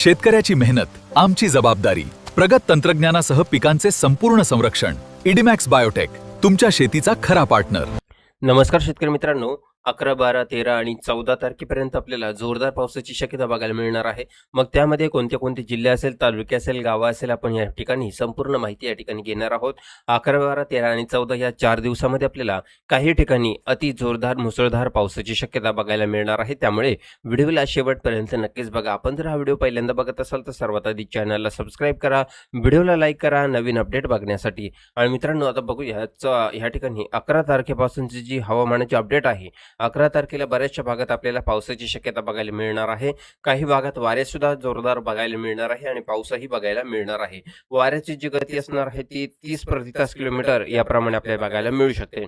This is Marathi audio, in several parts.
शेतकऱ्याची मेहनत आमची जबाबदारी. प्रगत तंत्रज्ञानासह पिकांचे संपूर्ण संरक्षण. इडीमॅक्स बायोटेक, तुमच्या शेतीचा खरा पार्टनर. नमस्कार शेतकरी मित्रांनो, 11, 12, 13 आणि 14 तारखेपर्यंत आपल्याला जोरदार पावसाची शक्यता बघायला मिळणार आहे. मग त्यामध्ये कोणते कोणते जिल्हे असेल, तालुके असेल, गावं असेल, आपण या ठिकाणी संपूर्ण माहिती या ठिकाणी घेणार आहोत. 11, 12, 13 आणि 14 या 4 दिवसामध्ये आपल्याला काही ठिकाणी अति जोरदार मुसळधार पावसाची शक्यता बघायला मिळणार आहे. त्यामुळे व्हिडिओला शेवटपर्यंत नक्कीच बघा. आपण जर हा व्हिडिओ पहिल्यांदा बघत असाल तर सर्वात आधी चॅनलला सबस्क्राईब करा, व्हिडिओला लाईक करा नवीन अपडेट बघण्यासाठी. आणि मित्रांनो, आता बघूया ह्या ठिकाणी 11 तारखेपासूनची जी हवामानाची अपडेट आहे. 11 तारखेला बऱ्याचशा भागात आपल्याला पावसाची शक्यता बघायला मिळणार आहे. काही भागात वारे सुद्धा जोरदार बघायला मिळणार आहे आणि पाऊसही बघायला मिळणार आहे. वाऱ्याची जी गती असणार आहे ती 30 प्रति तास किलोमीटर याप्रमाणे आपल्याला बघायला मिळू शकते.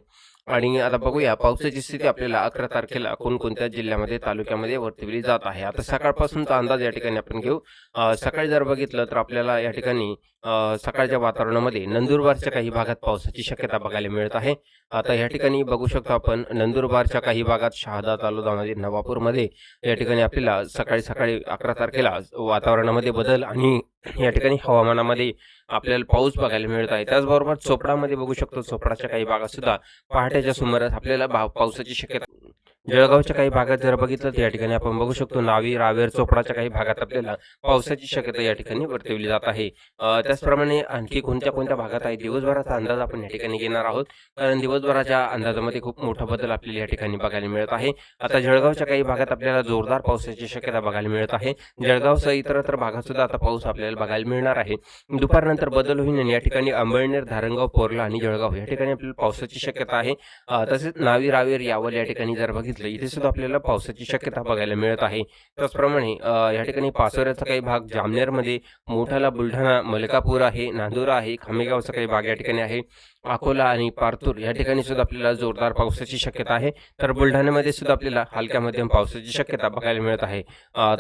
आणि आता बघूया पावसाची स्थिती आपल्याला 11 तारखेला कोणकोणत्या जिल्ह्यामध्ये, तालुक्यामध्ये वर्तवली जात आहे. आता सकाळपासूनचा अंदाज या ठिकाणी आपण घेऊ. सकाळी जर बघितलं तर आपल्याला या ठिकाणी सकाळच्या वातावरणामध्ये नंदुरबारच्या काही भागात पावसाची शक्यता बघायला मिळत आहे. आता या ठिकाणी बघू शकतो आपण नंदुरबारच्या काही भागात, शहादा तालुक्यामध्ये, नवापूरमध्ये या ठिकाणी आपल्याला सकाळी 11 तारखेला वातावरणामध्ये बदल आणि या ठिकाणी हवामानामध्ये आपल्याला पाऊस बघायला मिळत आहे. त्याचबरोबर चोपडामध्ये बघू शकतो, चोपडाच्या काही भागात सुद्धा पहाटेच्या सुमारास आपल्याला पावसाची शक्यता. जळगावच्या काही भागात जर बघितलं तर या ठिकाणी आपण बघू शकतो नावी, रावेर, चोपडाच्या काही भागात आपल्याला पावसाची शक्यता या ठिकाणी वर्तवली जात आहे. त्याचप्रमाणे आणखी कोणत्या कोणत्या भागात आहे दिवसभराचा अंदाज आपण या ठिकाणी घेणार आहोत, कारण दिवसभराच्या अंदाजामध्ये खूप मोठा बदल आपल्याला या ठिकाणी बघायला मिळत आहे. आता जळगावच्या काही भागात आपल्याला जोरदार पावसाची शक्यता बघायला मिळत आहे. जळगावसह इतरत्र भागात सुद्धा आता पाऊस आपल्याला बघायला मिळणार आहे. दुपारनंतर बदल होईल आणि या ठिकाणी अंबळनेर, धारणगाव, पोर्ला आणि जळगाव या ठिकाणी आपल्याला पावसाची शक्यता आहे. तसेच नावी, रावेर, यावल या ठिकाणी जर इथे सुद्धा आपल्याला पावसाची शक्यता बघायला मिळत आहे. त्याचप्रमाणे या ठिकाणी पाचोऱ्याचा काही भाग, जामनेरमध्ये, मोठाला, बुलढाणा, मलकापूर आहे, नांदुरा आहे, खामेगावचा काही भाग या ठिकाणी आहे, अकोला आणि पारतूर या ठिकाणी सुद्धा आपल्याला जोरदार पावसाची शक्यता आहे. तर बुलढाण्यामध्ये सुद्धा आपल्याला हलक्या मध्यम पावसाची शक्यता बघायला मिळत आहे.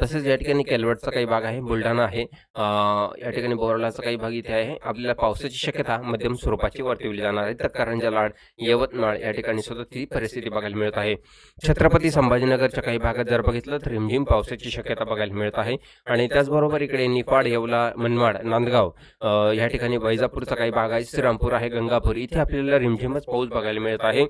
तसेच या ठिकाणी केलवडचा काही भाग आहे, बुलढाणा आहे, या ठिकाणी बोरालाचा काही भाग इथे आहे. आपल्याला पावसाची शक्यता मध्यम स्वरूपाची वर्तवली जाणार आहे. तर कारंजा, लाड, यवतमाळ या ठिकाणी सुद्धा ती परिस्थिती बघायला मिळत आहे. छत्रपती संभाजीनगरच्या काही भागात जर बघितलं तर रिमझिम पावसाची शक्यता बघायला मिळत आहे. आणि त्याचबरोबर इकडे निफाड, येवला, मनमाड, नांदगाव या ठिकाणी, वैजापूरचा काही भाग आहे, श्रीरामपूर आहे, गंगापूर इथे आपल्याला रिमझिमच पाऊस बघायला मिळत आहे.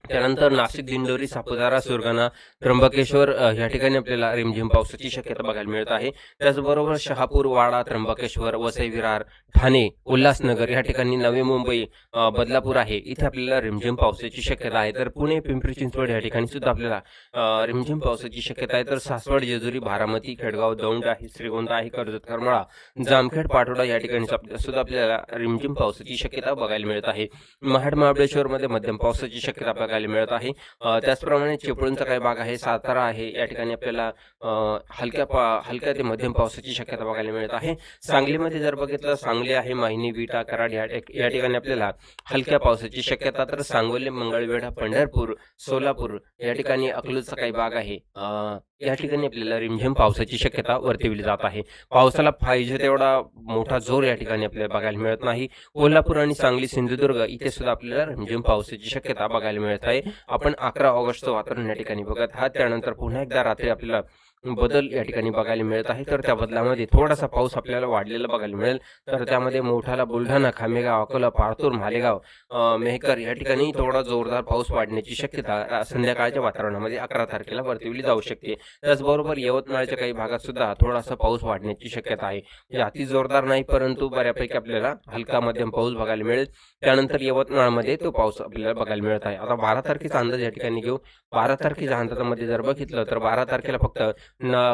त्यानंतर नाशिक, दिंडोरी, सापुतारा, सुरगाणा, त्र्यंबकेश्वर या ठिकाणी आपल्याला रिमझिम पावसाची शक्यता बघायला मिळत आहे. त्याचबरोबर शहापूर, वाडा, त्र्यंबकेश्वर, वसई विरार, ठाणे, उल्हासनगर या ठिकाणी, नवी मुंबई, बदलापूर आहे, इथे आपल्याला रिमझिम पावसाची शक्यता आहे. तर पुणे, पिंपरी चिंचवड या ठिकाणी सुद्धा आपल्याला रिमझिम पावसाची शक्यता आहे. तर सासवड, जेजुरी, बारामती, खेडगाव, दौंड आहे, श्रीगोंदा आहे, कर्जत, करमाळा, जामखेड, पाटोदा या ठिकाणी सुद्धा आपल्याला रिमझिम पावसाची शक्यता बघायला मिळत आहे. महाड, महाबळेश्वरमध्ये मध्यम पावसाची शक्यता बघायला मिळत आहे. त्याचप्रमाणे चिपळूणचा काही भाग आहे, सातारा आहे, या ठिकाणी आपल्याला हलक्या ते मध्यम पावसाची शक्यता बघायला मिळत आहे. सांगलीमध्ये जर बघितलं, सांगली आहे, माहिनी, विटा, कराड या ठिकाणी आपल्याला हलक्या पावसाची शक्यता. तर सांगोली, मंगळवेढा, पंढरपूर, सोलापूर या ठिकाणी, अकलूजचा काही भाग आहे, या ठिकाणी आपल्याला रिमझिम पावसाची शक्यता वर्तवली जात आहे. पावसाला पाहिजे तेवढा मोठा जोर या ठिकाणी आपल्याला बघायला मिळत नाही. कोल्हापूर आणि सांगली, सिंधुदुर्ग इथे सुद्धा आपल्याला रिमझिम पावसाची शक्यता बघायला मिळत आहे. आपण 11 ऑगस्टचं वातावरण या ठिकाणी बघत आहात. त्यानंतर पुन्हा एकदा रात्री आपल्याला बदल या ठिकाणी बघायला मिळत आहे. तर त्या बदलामध्ये थोडासा पाऊस आपल्याला वाढलेला बघायला मिळेल. तर त्यामध्ये मोठाला, बुलढाणा, खामेगाव, अकोला, पारतूर, मालेगाव, मेहकर या ठिकाणी थोडा जोरदार पाऊस वाढण्याची शक्यता संध्याकाळच्या वातावरणामध्ये 11 तारखेला वर्तवली जाऊ शकते. त्याचबरोबर यवतमाळच्या काही भागात सुद्धा थोडासा पाऊस वाढण्याची शक्यता आहे. अति जोरदार नाही, परंतु बऱ्यापैकी आपल्याला हलका मध्यम पाऊस बघायला मिळेल. त्यानंतर यवतमाळमध्ये तो पाऊस आपल्याला बघायला मिळत आहे. आता 12 तारखेचा अंदाज या ठिकाणी घेऊ. 12 तारखेच्या अंदाजामध्ये जर बघितलं तर 12 तारखेला फक्त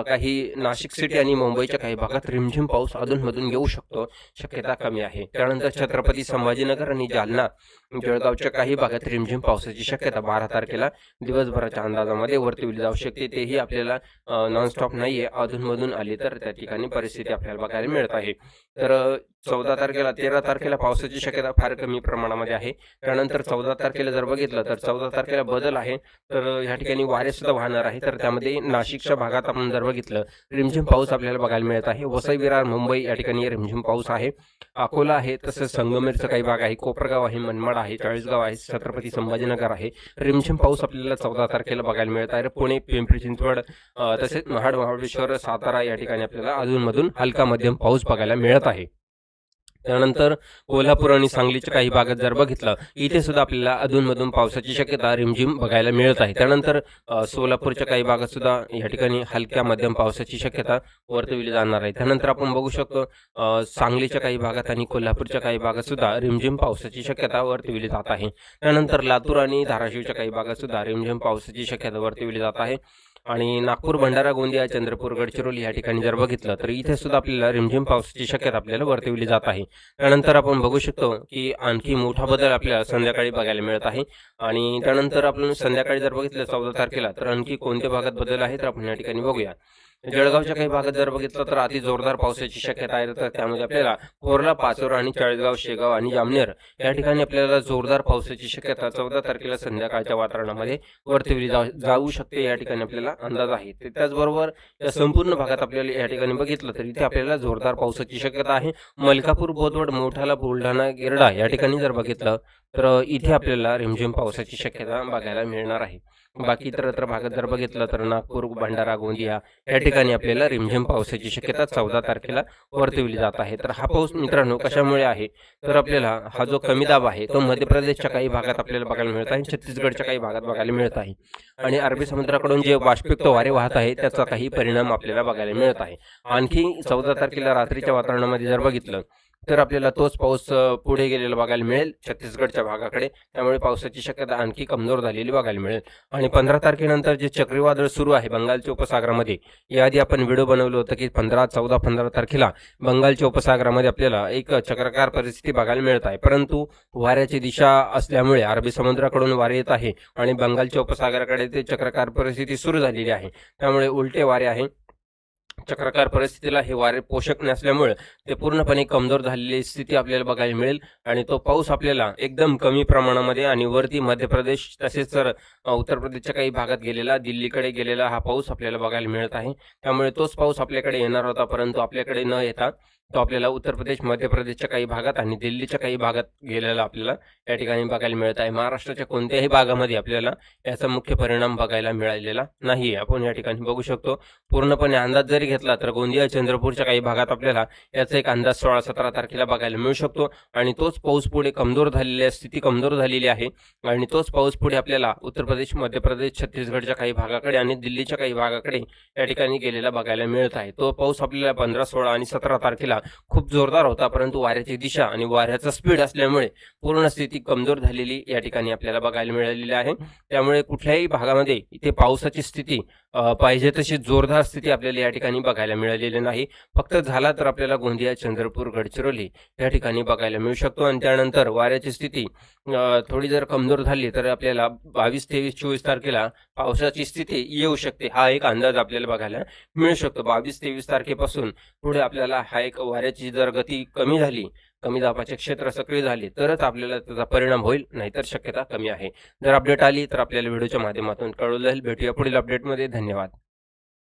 काही नाशिक सिटी आणि मुंबईच्या काही भागात रिमझिम पाऊस अधूनमधून येऊ शकतो, शक्यता कमी आहे. त्यानंतर छत्रपती संभाजीनगर आणि जालना, जळगावच्या काही भागात रिमझिम पावसाची शक्यता 12 तारखेला दिवसभराच्या अंदाजामध्ये वर्तवली जाऊ शकते. तेही आपल्याला नॉनस्टॉप नाहीये, अधूनमधून आली तर त्या ठिकाणी परिस्थिती आपल्याला बघायला मिळत आहे. तर 14 तारखेला 13 तारखेला पावसाची शक्यता फार कमी प्रमाणामध्ये आहे. त्यानंतर 14 तारखेला जर बघितलं तर 14 तारखेला बदल आहे. तर ह्या ठिकाणी वारे सुद्धा वाहणार आहे. तर त्यामध्ये नाशिकच्या भागात आपण जर बघितलं रिमझिम पाऊस आपल्याला बघायला मिळत आहे. वसई, विरार, मुंबई या ठिकाणी रिमझिम पाऊस आहे. अकोला आहे, तसंच संगमेरचा काही भाग आहे, कोपरगाव आहे, मनमाड आहे, चाळीसगाव आहे, छत्रपती संभाजीनगर आहे. रिमझिम पाऊस आपल्याला 14 तारखेला बघायला मिळत आहे. पुणे, पिंपरी चिंचवड तसेच महाड, महाबळेश्वर, सातारा या ठिकाणी आपल्याला अधूनमधून हलका मध्यम पाऊस बघायला मिळत आहे. त्यानंतर कोल्हापूर आणि सांगलीच्या काही भागात जर बघितलं इथे सुद्धा आपल्याला अधूनमधून पावसाची शक्यता रिमझिम बघायला मिळत आहे. त्यानंतर सोलापूरच्या काही भागात सुद्धा या ठिकाणी हलक्या मध्यम पावसाची शक्यता वर्तविली जाणार आहे. त्यानंतर आपण बघू शकतो सांगलीच्या काही भागात आणि कोल्हापूरच्या काही भागात सुद्धा रिमझिम पावसाची शक्यता वर्तविली जात आहे. त्यानंतर लातूर आणि धाराशिवच्या काही भागात सुद्धा रिमझिम पावसाची शक्यता वर्तविली जात आहे. आणि नागपूर, भंडारा, गोंदिया, चंद्रपूर, गडचिरोली या ठिकाणी जर बघितलं तर इथे सुद्धा आपल्याला रिमझिम पावसाची शक्यता आपल्याला वर्तविली जात आहे. त्यानंतर आपण बघू शकतो की आणखी मोठा बदल आपल्याला संध्याकाळी बघायला मिळत आहे. आणि त्यानंतर आपण संध्याकाळी जर बघितलं 14 तारखेला तर आणखी कोणत्या भागात बदल आहे तर आपण या ठिकाणी बघूया. जळगावच्या काही भागात जर बघितलं तर अति जोरदार पावसाची शक्यता आहे. तर त्यामध्ये आपल्याला कोरला, पाचोरा आणि चाळीसगाव, शेगाव आणि जामनेर या ठिकाणी आपल्याला जोरदार पावसाची शक्यता 14 तारखेला संध्याकाळच्या वातावरणामध्ये वर्तविली जाऊ शकते या ठिकाणी आपल्याला अंदाज आहे. त्याचबरोबर या संपूर्ण भागात आपल्याला या ठिकाणी बघितलं तर इथे आपल्याला जोरदार पावसाची शक्यता आहे. मलकापूर, बोदवड, मोठाला, बुलढाणा, गिरडा या ठिकाणी जर बघितलं तर इथे आपल्याला रिमझिम पावसाची शक्यता बघायला मिळणार आहे. बाकी इतरत्र भागात जर बघितलं तर नागपूर, भंडारा, गोंदिया या ठिकाणी आपल्याला रिमझिम पावसाची शक्यता 14 तारखेला वर्तविली जात आहे. तर हा पाऊस मित्रांनो कशामुळे आहे तर आपल्याला हा जो कमी दाब आहे तो मध्य प्रदेशच्या काही भागात आपल्याला बघायला मिळत आहे, छत्तीसगडच्या काही भागात बघायला मिळत आहे आणि अरबी समुद्राकडून जे वाष्पयुक्त वारे वाहत आहे त्याचा काही परिणाम आपल्याला बघायला मिळत आहे. आणखी 14 तारखेला रात्रीच्या वातावरणामध्ये जर बघितलं तर आपल्याला तोच पाऊस पुढे गेलेला बघायला मिळेल छत्तीसगडच्या भागाकडे. त्यामुळे पावसाची शक्यता आणखी कमजोर झालेली बघायला मिळेल. आणि 15 तारखेनंतर जे चक्रीवादळ सुरू आहे बंगालच्या उपसागरामध्ये, याआधी आपण व्हिडिओ बनवलं होतं की 15 तारखेला बंगालच्या उपसागरामध्ये आपल्याला एक चक्राकार परिस्थिती बघायला मिळत आहे. परंतु वाऱ्याची दिशा असल्यामुळे अरबी समुद्राकडून वारे येत आहे आणि बंगालच्या उपसागराकडे ते चक्राकार परिस्थिती सुरू झालेली आहे. त्यामुळे उलटे वारे आहे. चक्राकार परिस्थितीला हे वारे पोषक नसल्यामुळे ते पूर्णपणे कमजोर झालेली स्थिती आपल्याला बघायला मिळेल आणि तो पाऊस आपल्याला एकदम कमी प्रमाणामध्ये आणि वरती मध्य प्रदेश तसेच तर उत्तर प्रदेशच्या काही भागात गेलेला, दिल्लीकडे गेलेला हा पाऊस आपल्याला बघायला मिळत आहे. त्यामुळे तोच पाऊस आपल्याकडे येणार होता, परंतु आपल्याकडे न येता तो आपल्याला उत्तर प्रदेश, मध्य प्रदेशच्या काही भागात आणि दिल्लीच्या काही भागात गेलेला आपल्याला या ठिकाणी बघायला मिळत आहे. महाराष्ट्राच्या कोणत्याही भागामध्ये आपल्याला याचा मुख्य परिणाम बघायला मिळालेला नाही. आपण या ठिकाणी बघू शकतो. पूर्णपणे अंदाज जरी घेतला तर गोंदिया, चंद्रपूरच्या काही भागात आपल्याला याचा एक अंदाज 16-17 तारखेला बघायला मिळू शकतो आणि तोच पाऊस पुढे स्थिती कमजोर झालेली आहे आणि तोच पाऊस पुढे आपल्याला उत्तर प्रदेश, मध्य प्रदेश, छत्तीसगडच्या काही भागाकडे आणि दिल्लीच्या काही भागाकडे या ठिकाणी गेलेला बघायला मिळत आहे. तो पाऊस आपल्याला 15, 16 आणि 17 तारखेला खूप जोरदार होता, परंतु वाऱ्याची दिशा आणि वाऱ्याचा स्पीड असल्यामुळे पूर्ण स्थिती कमजोर झालेली या ठिकाणी आपल्याला बघायला मिळालेली आहे. त्यामुळे कुठल्याही भागामध्ये इथे पावसाची स्थिती पाहिजे तशी जोरदार स्थिती आपल्याला या ठिकाणी बघायला मिळालेली नाही. फक्त झाला तर आपल्याला गोंदिया, चंद्रपूर, गडचिरोली या ठिकाणी बघायला मिळू शकतो. आणि त्यानंतर वाऱ्याची स्थिती थोडी जर कमजोर झाली तर आपल्याला 22, 23, 24 तारखेला पावसाची स्थिती येऊ शकते. हा एक अंदाज आपल्याला बघायला मिळू शकतो. 22-23 तारखेपासून पुढे आपल्याला हा एक वाऱ्याची जर गती कमी झाली, कमी दाबाचे क्षेत्र सक्रिय झाले तरच आपल्याला त्याचा परिणाम होईल, नाहीतर शक्यता कमी आहे. जर अपडेट आली तर आपल्याला व्हिडिओच्या माध्यमातून कळवलं जाईल. भेटूया पुढील अपडेटमध्ये. धन्यवाद.